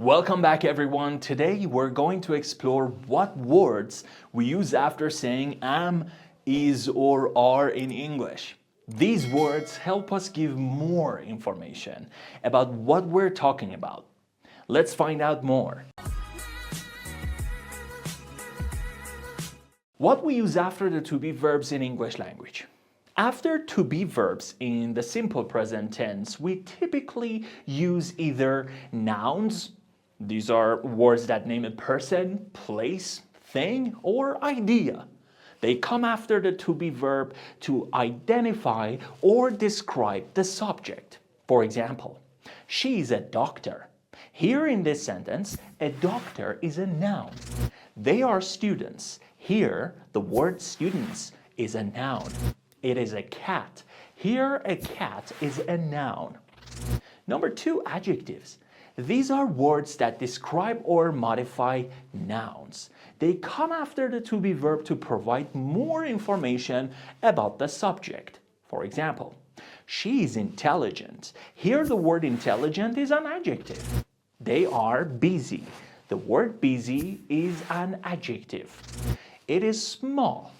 Welcome back everyone. Today we're going to explore what words we use after saying am, is, or are in English. These words help us give more information about what we're talking about. Let's find out more. What we use after the to-be verbs in English language. After to-be verbs in the simple present tense, we typically use either nouns. These are words that name a person, place, thing, or idea. They come after the to-be verb to identify or describe the subject. For example, she is a doctor. Here in this sentence, a doctor is a noun. They are students. Here, the word students is a noun. It is a cat. Here, a cat is a noun. Number 2, adjectives. These are words that describe or modify nouns. They come after the to-be verb to provide more information about the subject. For example, she is intelligent. Here the word intelligent is an adjective. They are busy. The word busy is an adjective. It is small.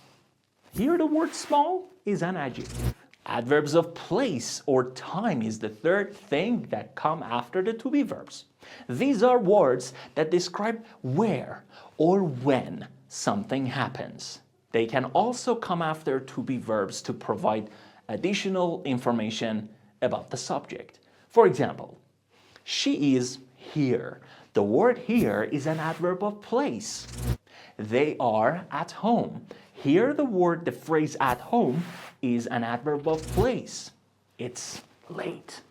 Here the word small is an adjective. Adverbs of place or time is the third thing that come after the to-be verbs. These are words that describe where or when something happens. They can also come after to-be verbs to provide additional information about the subject. For example, she is here. The word here is an adverb of place. They are at home. Here the phrase at home is an adverb of place. It's late.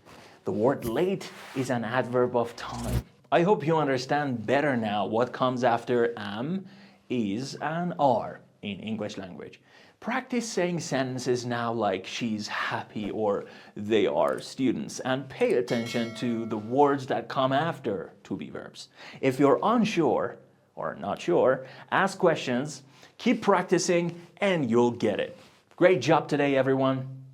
The word late is an adverb of time. I hope you understand better now what comes after am, is, and are in English language. Practice saying sentences now like she's happy or they are students, and pay attention to the words that come after to-be verbs. If you're unsure or not sure, ask questions, keep practicing, and you'll get it. Great job today, everyone.